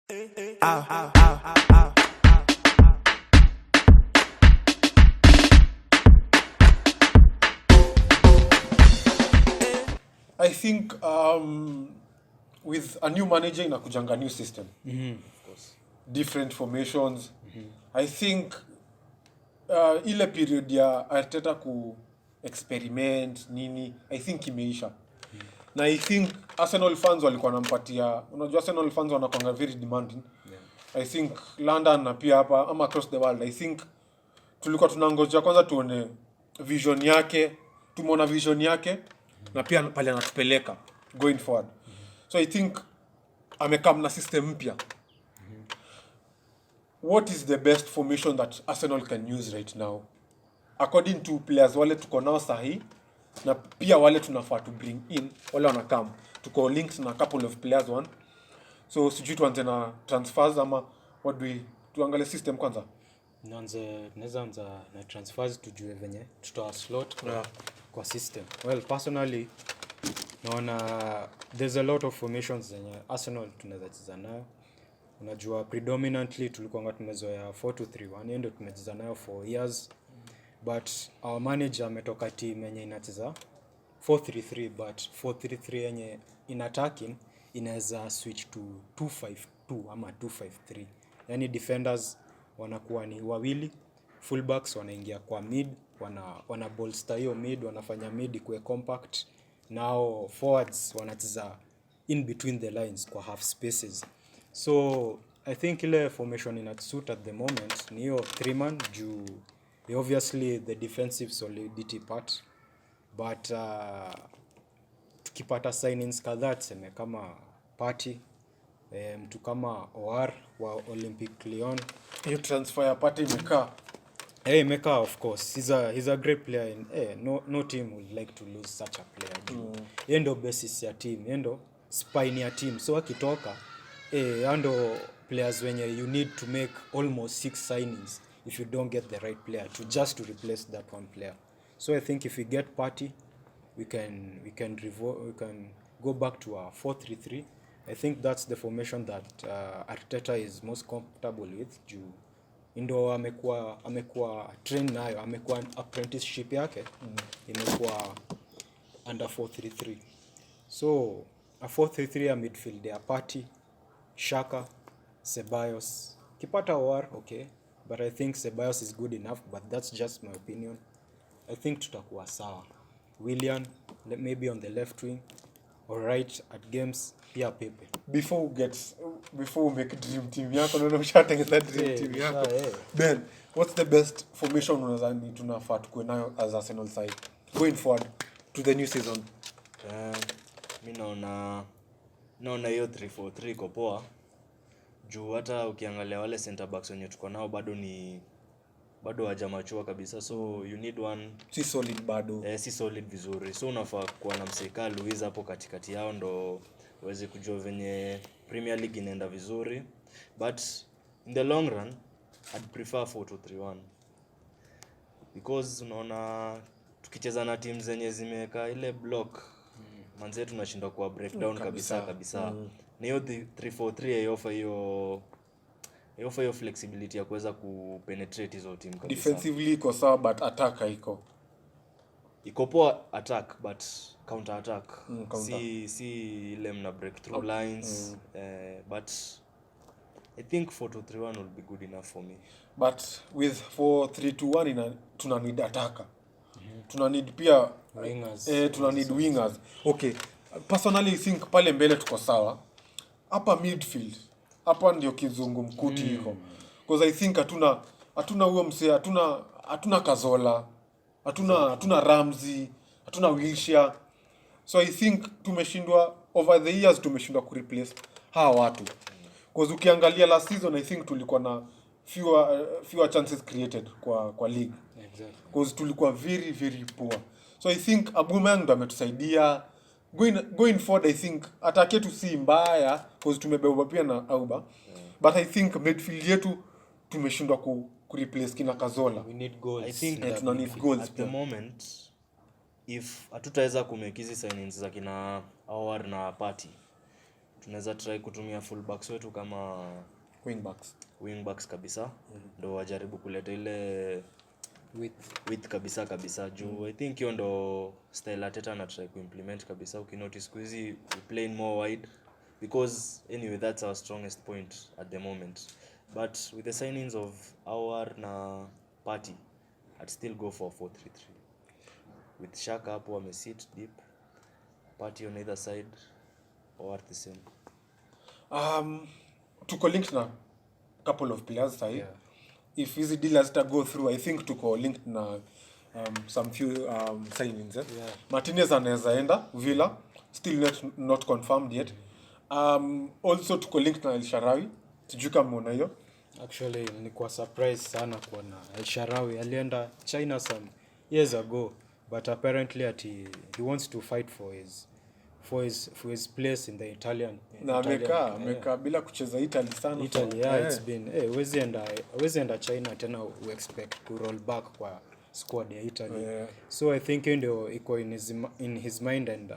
I think with a new manager inakujanga new system. Of course. Different formations. I think ile period ya Arteta ku experiment nini, I think imeisha. Na I think Arsenal fans walikuwa wanampatia, unajua Arsenal fans wanakuanga very demanding. I think London na pia hapa ama across the world, I think tulikuwa tunangoja kwanza tuone vision yake, tumeona vision yake na pia pale anatupeleka going forward. So I think amekam na system mpya. What is the best formation that Arsenal can use right now? According to players wale tuko nao sahi na pia wale tunafaa to bring in, wale wanakam. Tuko linked na couple of players one. So sijui tuanze na transfers ama what do we tuangalie system kwanza? Naweza anza na transfers tujue venye tutoa slot kwa system. Well, personally naona there's a lot of formations zenye Arsenal tunaweza cheza nayo. Unajua predominantly tulikuwa tumezoea 4-2-3-1, hiyo ndio tumecheza nayo for years. But our manager ametoka team yenye inacheza 4-3-3, but 4-3-3 yenye in attacking inaweza switch to 2-5-2 ama 2-5-3. Yani defenders wanakuwa ni wawili, fullbacks wanaingia kwa mid, wana bolster hiyo mid, wanafanya mid ikuwe compact. Now forwards wanacheza in between the lines kwa half spaces. So I think ile formation inasuit at the moment ni hiyo 3-man juu obviously the defensive solidity part, but tukipata signings kadhaa tuseme kama Party, mtu kama OR wa Olympic Lyon, Hiyo transfer ya Partey imekaa. Mikel, of course, he's a great player in no team would like to lose such a player. Yeye ndo basis ya team, yeye ndo spine ya team. So akitoka ando players wenye you need to make almost 6 signings if you don't get the right player to replace that one player. So I think if we get Partey, we can go back to our 4-3-3. I think that's the formation that Arteta is most comfortable with. Juu ndo amekuwa train nayo, amekuwa apprenticeship yake imekuwa under 4-3-3. So a 4-3-3 ya midfield ya Partey, Xhaka, Ceballos. Kipata war, okay, but I think Ceballos is good enough, but that's just my opinion. I think tutakuwa sawa. Willian maybe on the left wing or right at games, pia Pepe. Before we make dream team yako, no ushatengeneza dream team yako. Then what's the best formation unadhani tunafaa tukue nayo as Arsenal side going forward to the new season? Mimi naona hiyo 3-4-3 iko poa. Juu hata ukiangalia wale center backs wenye tuko nao bado hajamachua kabisa, so you need one Si solid bado. si solid vizuri. So unafaa kuwa na mseka Luis hapo katikati yao ndo uweze kujua venye Premier League inaenda vizuri. But in the long run I'd prefer 4-2-3-1 because unaona tukicheza na teams zenye zimeka ile block manze tunashindwa kwa breakdown kabisa. Na hiyo 3-4-3 yaofa hiyo flexibility ya kuweza kupenetrate hizo team kabisa. Defensively iko sawa but attack iko poa attack but counter attack. Counter. Si ile mna breakthrough lines. But I think 4-2-3-1 will be good enough for me. But with 4-3-2-1 tuna need attacker. Tuna need pia Wingers. Tuna need wingers. Okay. Personally I think pale mbele tuko sawa. Hapa midfield. Hapa ndio kizungu mkuti iko. Because I think hatuna huyo msee, hatuna Kazola, hatuna Ramsey, hatuna Wilshere. So I think tumeshindwa over the years ku replace hawa watu. Because ukiangalia last season I think tulikuwa na fewer chances created kwa league. Exactly. Because tulikuwa very very poor. So I think Aubameyang ndo ametusaidia. Going forward I think attack yetu si mbaya because tumebeba pia na Auba. But I think midfield yetu tumeshindwa ku replace kina Kazola. We need goals. I think tuna need goals at the moment if hatutaweza kumake hizi signings za kina Awar na Partey, tunaweza try kutumia fullbacks wetu kama wingbacks kabisa. Ndo wajaribu kuleta ile width kabisa juu I think hiyo ndo style Arteta na try kuimplement kabisa. Ukinotice siku hizi we playing more wide because anyway that's our strongest point at the moment, but with the signings of our na Party I'd still go for 4-3-3 with Xhaka hapo wamesit deep, Party on either side or at the same. Tuko linked na couple of players sahi. Yeah. If hizi deal to go through, I think tuko linked na some few signings. Yeah. Martinez anaweza enda Villa, still not confirmed yet. Also tuko linked na El Shaarawy, sijui kama umeona hiyo. Actually nilikuwa surprised sana kuona El Shaarawy alienda China some years ago, but apparently he wants to fight for his place in the Italian. Na ameka bila kucheza Italy sana. Italy, it's been wezi enda China tena u expect to roll back kwa squad ya Italy. Yeah. So I think ndio iko in his mind, and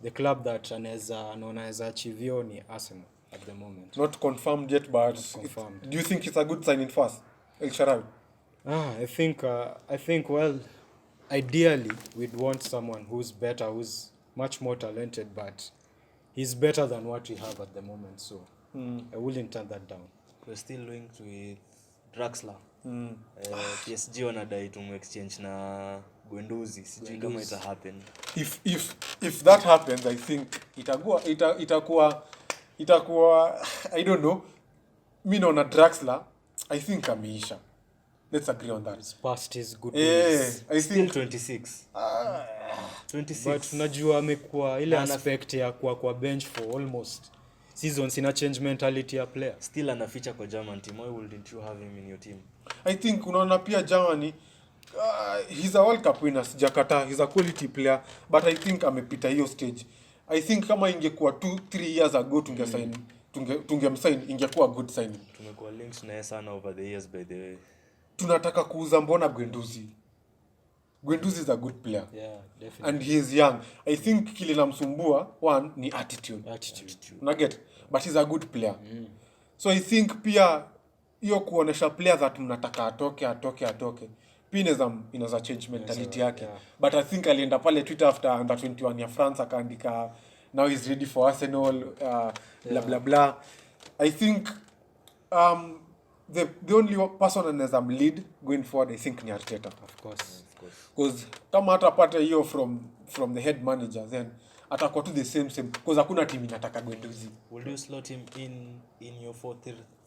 the club that anaweza achieve ni Arsenal at the moment. Not confirmed yet, but confirmed. Do you think it's a good signing for us, El Shaarawy? I think well, ideally we'd want someone who's better, who's much more talented, but he's better than what we have at the moment, so I wouldn't turn that down. We're still linked with Draxler. PSG wanadai to exchange na Guendouzi. Sijui kama ita happen. If that happens, I think itakuwa I don't know. Mimi naona Draxler, I think ameisha. Let's agree on that. He's past his good days. I think 26. 26. But unajua amekuwa ile aspect ya kwa bench for almost seasons, ina change mentality ya player. Still anaficha kwa German team. Why wouldn't you have him in your team? I think unaona pia Germany, he's a World Cup winner, sijakata, he's a quality player, but I think amepita hiyo stage. I think kama ingekuwa 2-3 years ago tungemsign ingekuwa good signing. Tumekuwa linked na sana over the years by the way. Tunataka kuuza mbona Guendouzi is a good player. Yeah, definitely. And he is young. I think kile namsumbua one ni attitude. Unaget? But he's a good player. So I think pia hiyo kuonesha player that mnataka atoke. Pia inaweza change mentality yake. Yeah. But I think alienda pale Twitter after under 21 ya France akaandika now he's ready for Arsenal, blah blah blah. I think the only person anaweza lead going forward, I think ni Arteta. Of course. Because kama atapata hiyo from the head manager, then atakuwa to the same because hakuna team inataka Guendouzi. Will you slot him in your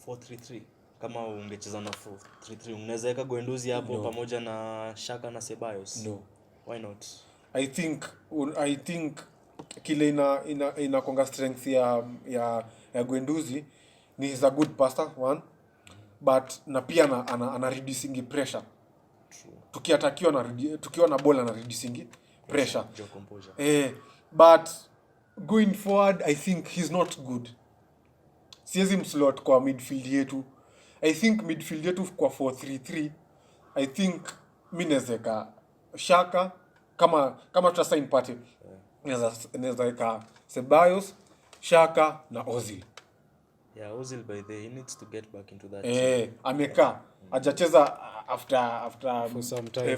4-3-3 kama ungecheza na 4-3-3? Unaweza weka Guendouzi hapo pamoja na Xhaka na Ceballos? No. Why not? I think kile ina konga strength ya Guendouzi ni he's a good passer one, but na pia ana reducing pressure. Tukiwa na bola na reducing pressure. But going forward, I think he's not good. Siwezi mslot kwa midfield yetu. I think midfield yetu kwa 4-3-3, I think minezeka Xhaka kama tutasign Party. Naweza weka Ceballos, Xhaka na Ozil. Yeah, Ozil by the he needs to get back into that. Ameka hajacheza after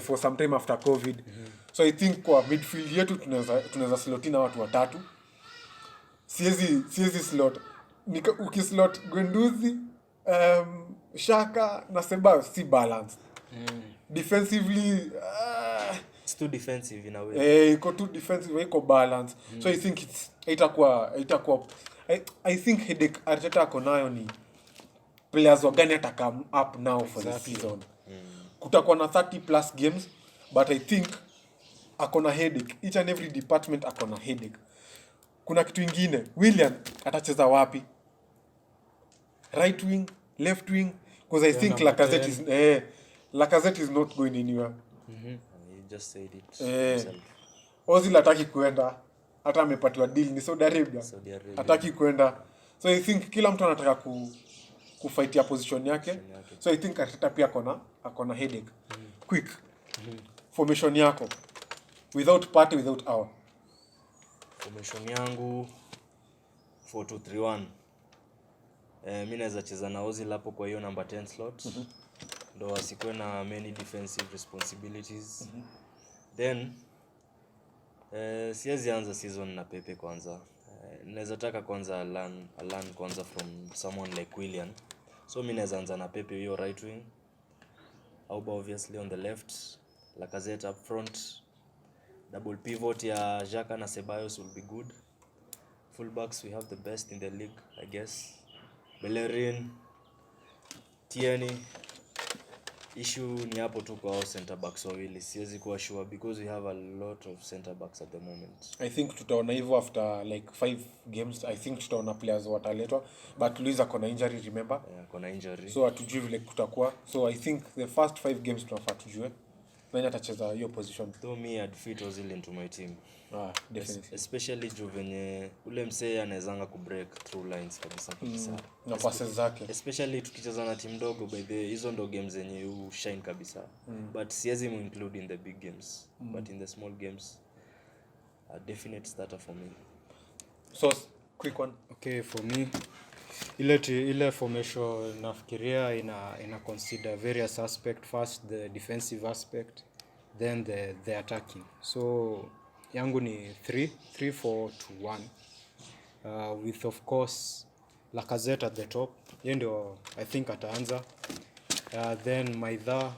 for some time after COVID. So I think kwa midfield yetu tunaweza slotina watu watatu. Siwezi slot. Ukislot Guendouzi, Xhaka na Ceballos si balanced. Defensively it's too defensive in a way. Iko too defensive, iko balance. So I think itakuwa I think headache Arteta ako nayo ni players wagani atakam up now for the season. Kutakuwa na 30 plus games, but I think ako na headache. Each and every department ako na headache. Kuna kitu ingine, Willian atacheza wapi? Right wing, left wing, because I think Lacazette is not going anywhere. He just said it himself. Ozil hataki kwenda, hata amepatiwa deal ni Saudi Arabia. Hataki kwenda. So I think kila mtu anataka kufight ya position yake. So I think Arteta pia akona headache. Quick. Formation yako without Party, without our. Formation yangu 4-2-3-1. Mi naweza cheza na Ozil hapo kwa hiyo number 10 slot. Ndo asikuwe na many defensive responsibilities. Then siwezi anza season na Pepe kwanza. Naweza taka kwanza learn kwanza from someone like Willian. So mi naweza anza na Pepe hiyo right wing. Auba obviously on the left, Lacazette up front. Double pivot ya Xhaka na Ceballos will be good. Fullbacks we have the best in the league, I guess. Bellerin, Tierney. Issue ni hapo tu kwa center backs wawili. Siwezi kuwa sure because we have a lot of center backs at the moment. I think tutaona hivyo after like 5 games. I think tutaona players wataletwa, but Luis akona injury, remember? Yeah, kona injury. So hatujui vile kutakuwa. So I think the first 5 games tunafaa tujue nani atacheza hiyo position. Though me I'd fit Ozil into my team. Definitely. Especially juu venye ule msee anawezanga kubreak through lines kabisa. Na passes zake. Especially tukicheza na team ndogo, by the hizo ndo games zenye you shine kabisa. But siwezi mu include in the big games. But in the small games, a definite starter for me. So quick one. Okay, for me ile formation nafikiria ina consider various aspect. First the defensive aspect, then the attacking. So yangu ni 3-4-2-1 with of course Lacazette at the top. Yeye ndio I think ataanza. Then Maitha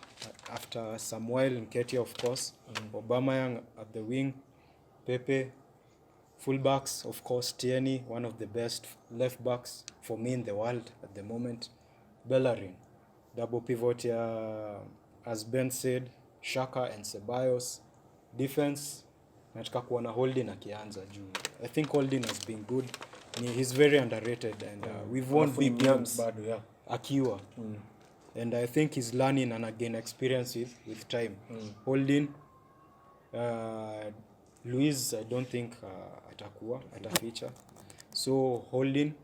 after some while, Nketiah of course, Aubameyang at the wing, Pepe. Fullbacks, of course, Tierney, one of the best left backs for me in the world at the moment. Bellerin. Double pivot, as Ben said, Xhaka and Ceballos. Defense, nataka kuona Holding akianza juu. I think Holding has been good. He's very underrated and we've won big games akiwa. And I think he's learning and again experience with time. Holding, Luis, I don't think atafeature. So Holding,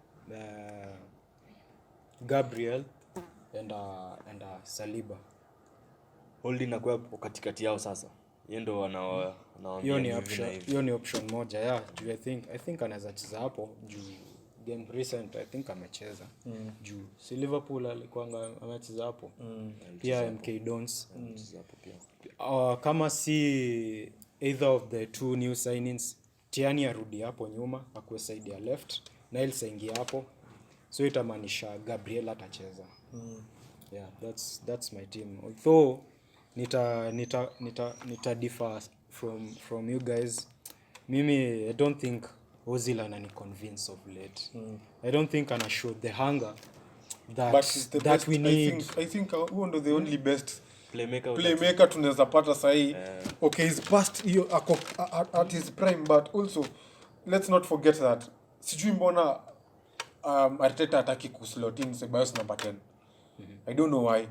Gabriel and Saliba. Holding na kwa katikati yao sasa. Yeye ndo anawaambia hiyo ni option moja. Yeah, I think anaweza cheza hapo juu game recent I think amecheza. Juu si Liverpool alikuwa amecheza hapo. Pia MK Dons amecheza hapo pia. Kama si either of the two new signings, Tierney arudi hapo nyuma akuwe side ya left, Niles aingia hapo. So itamaanisha Gabriel atacheza. Yeah, that's my team. Although nita differ from you guys. Mimi I don't think Ozil anani convince of late. I don't think ana show the hunger that we need. I think huo ndo the only best playmaker tunaweza pata sahi. Okay, he's past at his prime, but also let's not forget that sijui mbona Arteta ataki kuslot in Ceballos number 10. I don't know why,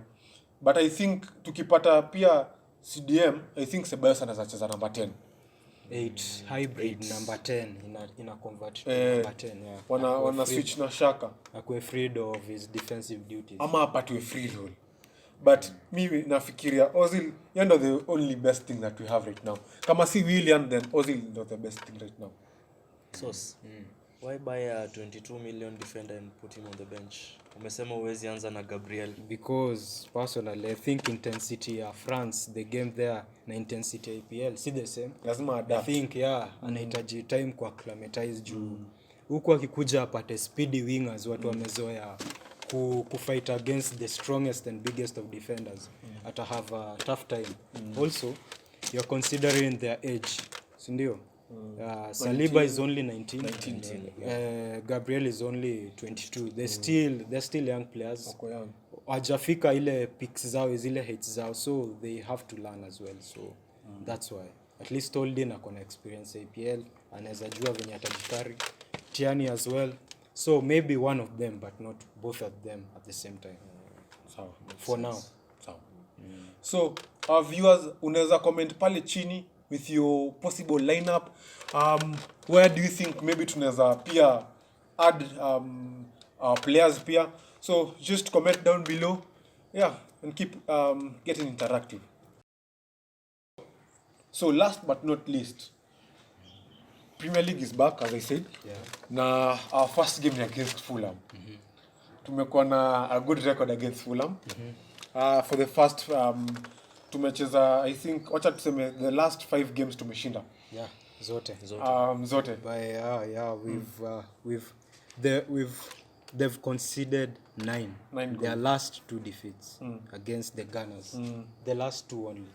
but I think tukipata pia CDM, I think Ceballos anaweza cheza number 10. 8 hybrid number 10 ina convert to number 10. Yeah, wana switch na Xhaka akwe freed of his defensive duties ama apatwe free role. But mimi nafikiria Ozil yendo the only best thing that we have right now. Kama si Willian, then Ozil is the best thing right now. Why buy a 22 million defender and put him on the bench? Umesema uwezi anza na Gabriel. Because personally I think intensity ya France, the game there, na intensity APL si the same. Lazima adapt. I think anahitaji time kwa acclimatize juu huko akikuja apate speedy wingers, watu wamezoea kufight against the strongest and biggest of defenders. Ata have a tough time. Also you're considering their age, si ndio? Saliba is only 19. Gabriel is only 22. They're still young players. Hajafika ile peaks zao, zile heights zao, so they have to learn as well. So that's why at least Holding akona experience APL, anaweza jua venye atajikari. Tierney as well. So maybe one of them, but not both of them at the same time. For now. So our viewers, unaweza comment pale chini with your possible lineup. Where do you think maybe tunaweza pia add players pia? So just comment down below. Yeah, and keep getting interactive. So last but not least, Premier League is back as I said. Yeah. Na our first game ni against Fulham. Tumekuwa na a good record against Fulham. For the first tumecheza I think wacha tuseme the last 5 games tumeshinda. Yeah, zote. Zote. They've conceded 9. Nine Their goals. last 2 defeats against the Gunners. The last 2 only.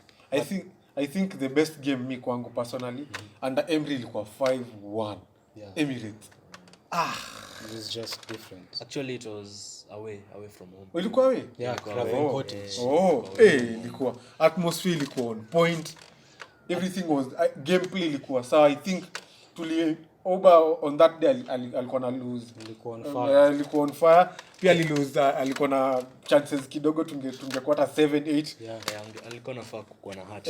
I think the best game mi kwangu personally under Emery ilikuwa 5-1. Yeah. Emirates. It was just different. Actually it was away from home. Ilikuwa we? Yeah, Ilikuwa Craven away. Cottage. Ilikuwa atmosphere ilikuwa on point. Everything was gameplay ilikuwa sawa. I think Oba on that day alikuwa na lose. Alikuwa on fire. Pia lose alikuwa na chances kidogo tungekuwa hata 7-8. Yeah. Alikuwa nafaa kuwa na hat.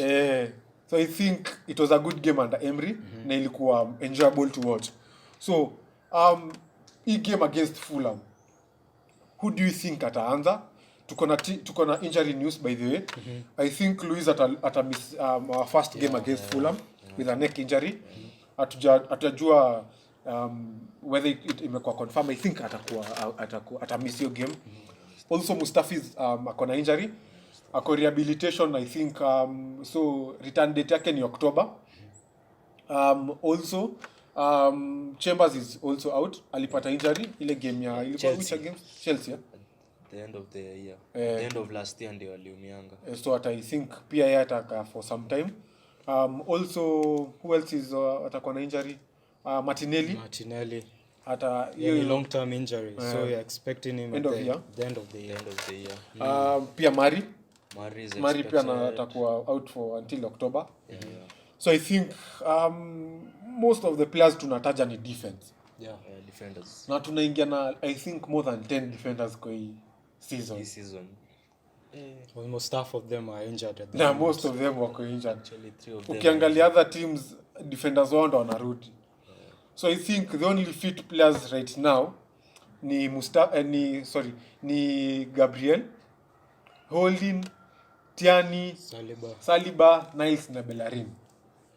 So I think it was a good game under Emery na ilikuwa enjoyable to watch. So hii game against Fulham, who do you think ataanza? Tuko na injury news by the way. I think Luis miss our first game against Fulham with a neck injury. Atajua whether it imekuwa confirm. I think atamiss hiyo game. Also Mustafi's ako na injury, ako rehabilitation I think, so return date yake ni October. Also Chambers is also out, alipata injury ile game ya ilikuwa which against Chelsea, yeah? The end of the year. The end of last year ndio aliumianga. So I think pia yeye ataka for some time. Also who else is atakuwa na injury? Martinelli hata hiyo long term injury, so you're expecting him end at of year. the end of the year. Pia Mari pia expected. atakuwa out for until October. So I think most of the players tunataja ni defense. Defenders. Na tunaingia na I think more than 10 defenders kwa hii This season. season. Almost half of them are injured at the Na moment. most of them wako injured. Actually 3 of them. Ukiangalia other teams defenders wao ndo wanarudi. So I think the only fit players right now ni ni Gabriel, Holding, Tiani, Saliba, Niles na Bellerin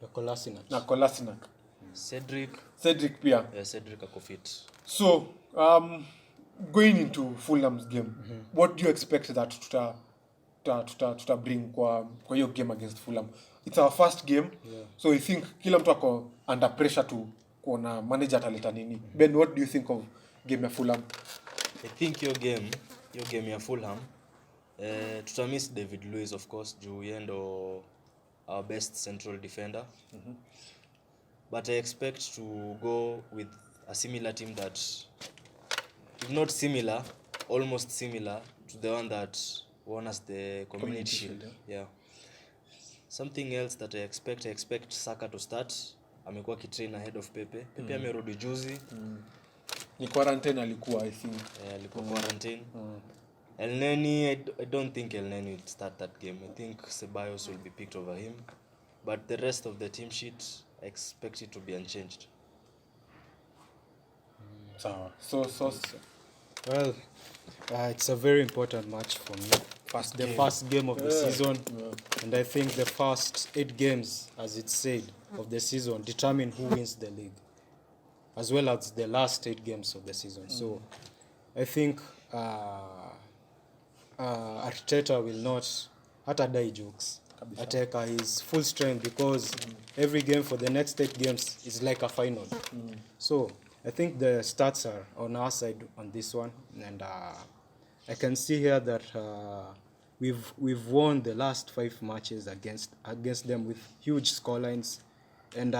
na Kolasinac. Cedric pia. Yeah, Cedric ako fit. So going into Fulham's game, what do you expect that tuta bring kwa hiyo game against Fulham? It's our first game, so I think kila mtu ako under pressure to kuona manager ataleta nini. Ben, what do you think of game ya Fulham? I think your game ya Fulham, tutamiss David Luiz of course, juu yeye ndo our best central defender. But I expect to go with a similar team that, if not similar, almost similar to the one that won us the Community Shield. Yeah. Something else that I expect Saka to start. Amekuwa kitrain ahead of Pepe. Pepe amerudi juzi. Ni quarantine alikuwa I think. Alikuwa quarantine. Elneny, I don't think Elneny will start that game. I think Ceballos will be picked over him. But the rest of the team sheet, I expect it to be unchanged. So Well, it's a very important match for me. The first game of the season, and I think the first 8 games, as it's said, of the season determine who wins the league, as well as the last 8 games of the season. So I think Arteta will not hatadai jokes. Ateka his full strength because every game for the next 8 games is like a final. So I think the stats are on our side on this one, and I can see here that we've won the last 5 matches against them with huge scorelines, and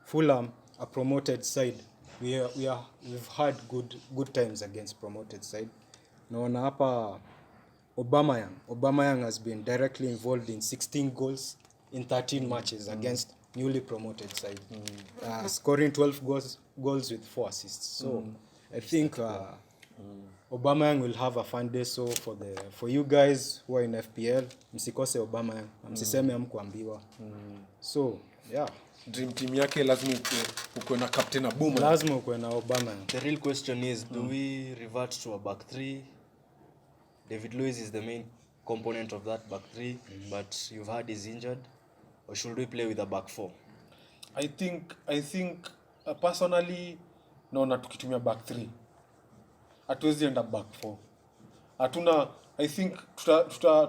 Fulham, a promoted side, we've had good times against promoted side. Naona hapa Aubameyang has been directly involved in 16 goals in 13 matches against newly promoted side, scoring 12 goals with 4 assists. So I think Aubameyang will have a fun day. So for you guys who are in FPL, msikose Aubameyang, msiseme hamkuambiwa. So yeah, dream team yake lazima uko na captain Abuma. Lazima uko na Aubameyang. The real question is, do we revert to a back 3? David Luiz is the main component of that back 3, but you've heard he's injured. Or should we play with a back 4? I think personally naona tukitumia back 3 hatuwezi enda back 4. Hatuna, I think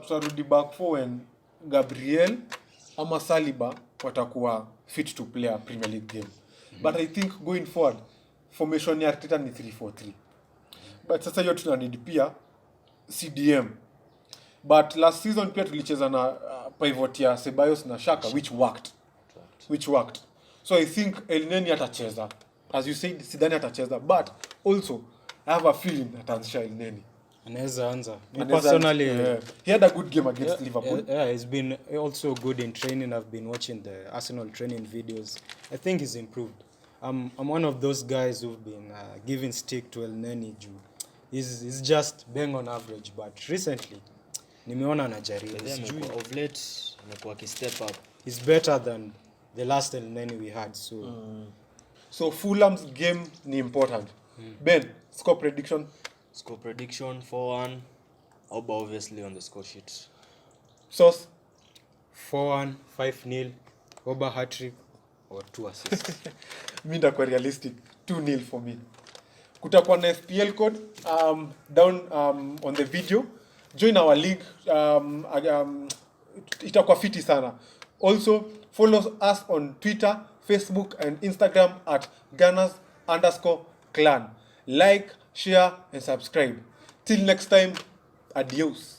tutarudi back 4 when Gabriel ama Saliba watakuwa fit to play a Premier League game. But I think going forward formation ya Arteta ni 3-4-3. But sasa hiyo tuna need pia CDM. But last season pia tulicheza na pivot ya Ceballos na Xhaka which worked. So I think El Neni atacheza. As you said, sidhani atacheza, but also I have a feeling ataanzisha El Neni. Anaweza anza. Me Anaweza- personally, he had a good game against Liverpool. yeah, he's been also good in training. I've been watching the Arsenal training videos. I think he's improved. I'm one of those guys who've been giving stick to El Neni juu. He's just bang on average, but recently nimeona anajaribu. Of late amekuwa ki-step up. He's better than the last El Neni we had. So So Fulham's game ni important. Ben, score prediction. Score prediction 4-1. Auba obviously on the score sheet. Sauce. 4-1, 5-0, Oba hat-trick or 2 assists. Mi ndakuwa realistic 2-0 for me. Kutakuwa na FPL code down on the video. Join our league. Itakuwa fiti sana. Also follow us on Twitter, Facebook and Instagram at Gunners_Clan. Like, share and subscribe. Till next time, adios.